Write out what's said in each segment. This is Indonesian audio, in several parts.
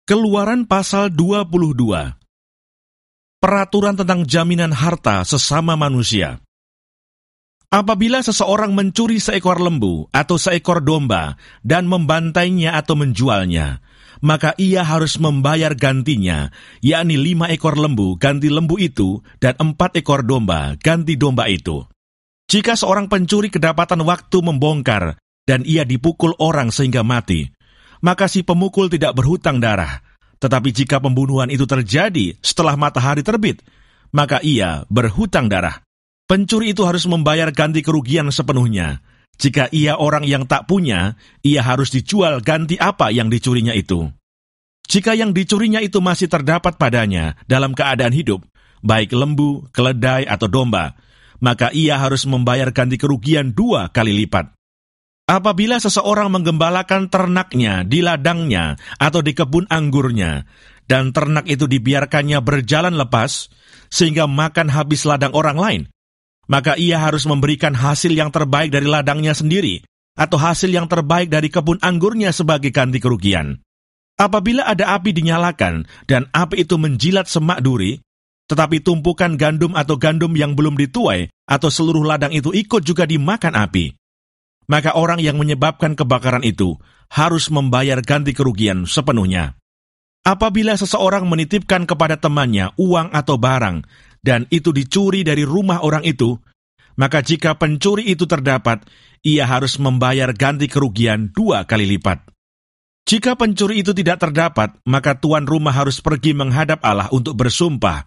Keluaran pasal 22. Peraturan tentang jaminan harta sesama manusia. Apabila seseorang mencuri seekor lembu atau seekor domba dan membantainya atau menjualnya, maka ia harus membayar gantinya, yakni 5 ekor lembu ganti lembu itu dan 4 ekor domba ganti domba itu. Jika seorang pencuri kedapatan waktu membongkar dan ia dipukul orang sehingga mati, maka si pemukul tidak berhutang darah. Tetapi jika pembunuhan itu terjadi setelah matahari terbit, maka ia berhutang darah. Pencuri itu harus membayar ganti kerugian sepenuhnya. Jika ia orang yang tak punya, ia harus dijual ganti apa yang dicurinya itu. Jika yang dicurinya itu masih terdapat padanya dalam keadaan hidup, baik lembu, keledai, atau domba, maka ia harus membayar ganti kerugian 2 kali lipat. Apabila seseorang menggembalakan ternaknya di ladangnya atau di kebun anggurnya, dan ternak itu dibiarkannya berjalan lepas, sehingga makan habis ladang orang lain, maka ia harus memberikan hasil yang terbaik dari ladangnya sendiri, atau hasil yang terbaik dari kebun anggurnya sebagai ganti kerugian. Apabila ada api dinyalakan, dan api itu menjilat semak duri, tetapi tumpukan gandum atau gandum yang belum dituai, atau seluruh ladang itu ikut juga dimakan api, maka orang yang menyebabkan kebakaran itu harus membayar ganti kerugian sepenuhnya. Apabila seseorang menitipkan kepada temannya uang atau barang, dan itu dicuri dari rumah orang itu, maka jika pencuri itu terdapat, ia harus membayar ganti kerugian 2 kali lipat. Jika pencuri itu tidak terdapat, maka tuan rumah harus pergi menghadap Allah untuk bersumpah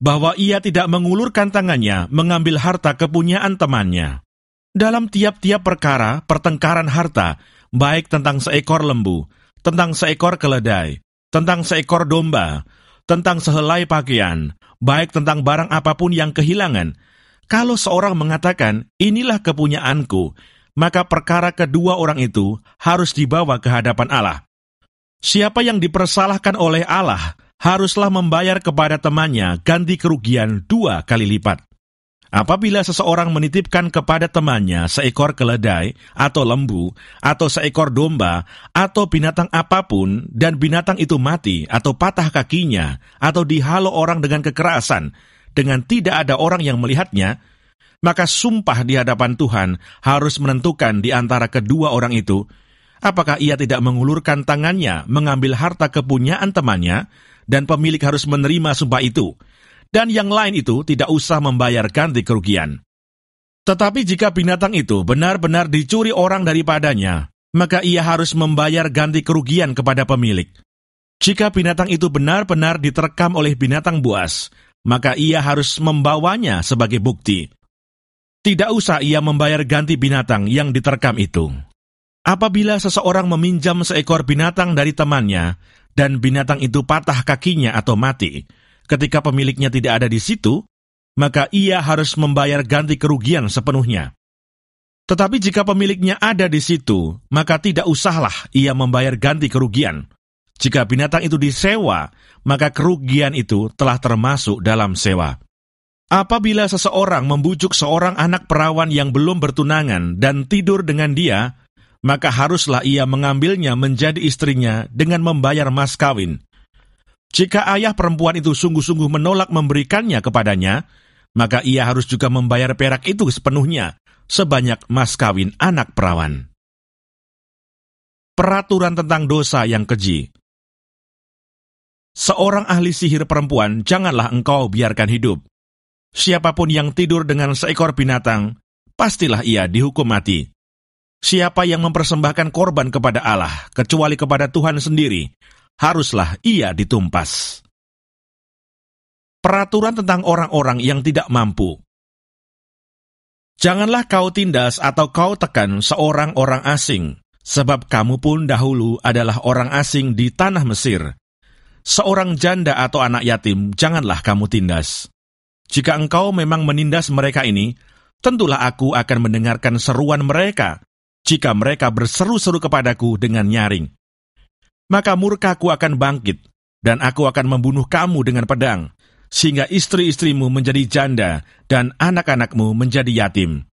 bahwa ia tidak mengulurkan tangannya mengambil harta kepunyaan temannya. Dalam tiap-tiap perkara pertengkaran harta, baik tentang seekor lembu, tentang seekor keledai, tentang seekor domba, tentang sehelai pakaian, baik tentang barang apapun yang kehilangan, kalau seorang mengatakan, inilah kepunyaanku, maka perkara kedua orang itu harus dibawa ke hadapan Allah. Siapa yang dipersalahkan oleh Allah, haruslah membayar kepada temannya ganti kerugian 2 kali lipat. Apabila seseorang menitipkan kepada temannya seekor keledai, atau lembu, atau seekor domba, atau binatang apapun, dan binatang itu mati, atau patah kakinya, atau dihalau orang dengan kekerasan, dengan tidak ada orang yang melihatnya, maka sumpah di hadapan Tuhan harus menentukan di antara kedua orang itu, apakah ia tidak mengulurkan tangannya mengambil harta kepunyaan temannya, dan pemilik harus menerima sumpah itu, dan yang lain itu tidak usah membayar ganti kerugian. Tetapi jika binatang itu benar-benar dicuri orang daripadanya, maka ia harus membayar ganti kerugian kepada pemilik. Jika binatang itu benar-benar diterkam oleh binatang buas, maka ia harus membawanya sebagai bukti. Tidak usah ia membayar ganti binatang yang diterkam itu. Apabila seseorang meminjam seekor binatang dari temannya, dan binatang itu patah kakinya atau mati, ketika pemiliknya tidak ada di situ, maka ia harus membayar ganti kerugian sepenuhnya. Tetapi jika pemiliknya ada di situ, maka tidak usahlah ia membayar ganti kerugian. Jika binatang itu disewa, maka kerugian itu telah termasuk dalam sewa. Apabila seseorang membujuk seorang anak perawan yang belum bertunangan dan tidur dengan dia, maka haruslah ia mengambilnya menjadi istrinya dengan membayar mas kawin. Jika ayah perempuan itu sungguh-sungguh menolak memberikannya kepadanya, maka ia harus juga membayar perak itu sepenuhnya, sebanyak mas kawin anak perawan. Peraturan tentang dosa yang keji. Seorang ahli sihir perempuan janganlah engkau biarkan hidup. Siapapun yang tidur dengan seekor binatang, pastilah ia dihukum mati. Siapa yang mempersembahkan korban kepada Allah, kecuali kepada Tuhan sendiri, haruslah ia ditumpas. Peraturan tentang orang-orang yang tidak mampu. Janganlah kau tindas atau kau tekan seorang orang asing, sebab kamu pun dahulu adalah orang asing di tanah Mesir. Seorang janda atau anak yatim janganlah kamu tindas. Jika engkau memang menindas mereka ini, tentulah aku akan mendengarkan seruan mereka, jika mereka berseru-seru kepadaku dengan nyaring. Maka murkaku akan bangkit, dan aku akan membunuh kamu dengan pedang, sehingga istri-istrimu menjadi janda, dan anak-anakmu menjadi yatim.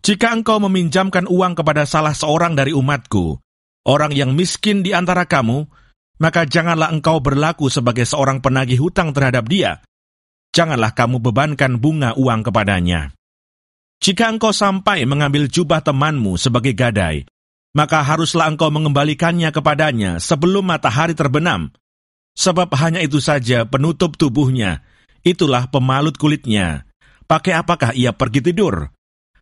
Jika engkau meminjamkan uang kepada salah seorang dari umatku, orang yang miskin di antara kamu, maka janganlah engkau berlaku sebagai seorang penagih hutang terhadap dia. Janganlah kamu bebankan bunga uang kepadanya. Jika engkau sampai mengambil jubah temanmu sebagai gadai, maka haruslah engkau mengembalikannya kepadanya sebelum matahari terbenam. Sebab hanya itu saja penutup tubuhnya, itulah pemalut kulitnya. Pakai apakah ia pergi tidur?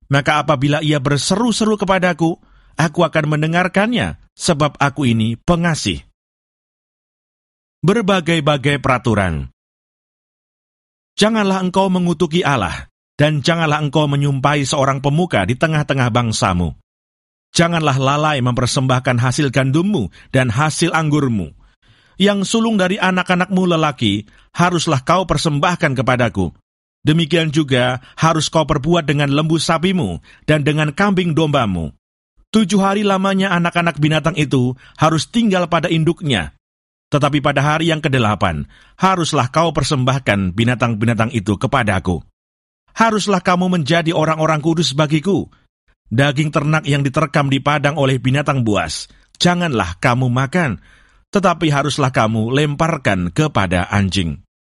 Maka apabila ia berseru-seru kepadaku, aku akan mendengarkannya, sebab aku ini pengasih. Berbagai-bagai peraturan. Janganlah engkau mengutuki Allah, dan janganlah engkau menyumpahi seorang pemuka di tengah-tengah bangsamu. Janganlah lalai mempersembahkan hasil gandummu dan hasil anggurmu. Yang sulung dari anak-anakmu lelaki, haruslah kau persembahkan kepadaku. Demikian juga harus kau perbuat dengan lembu sapimu dan dengan kambing dombamu. 7 hari lamanya anak-anak binatang itu harus tinggal pada induknya. Tetapi pada hari yang ke-8, haruslah kau persembahkan binatang-binatang itu kepadaku. Haruslah kamu menjadi orang-orang kudus bagiku. Daging ternak yang diterkam di padang oleh binatang buas, janganlah kamu makan, tetapi haruslah kamu lemparkan kepada anjing.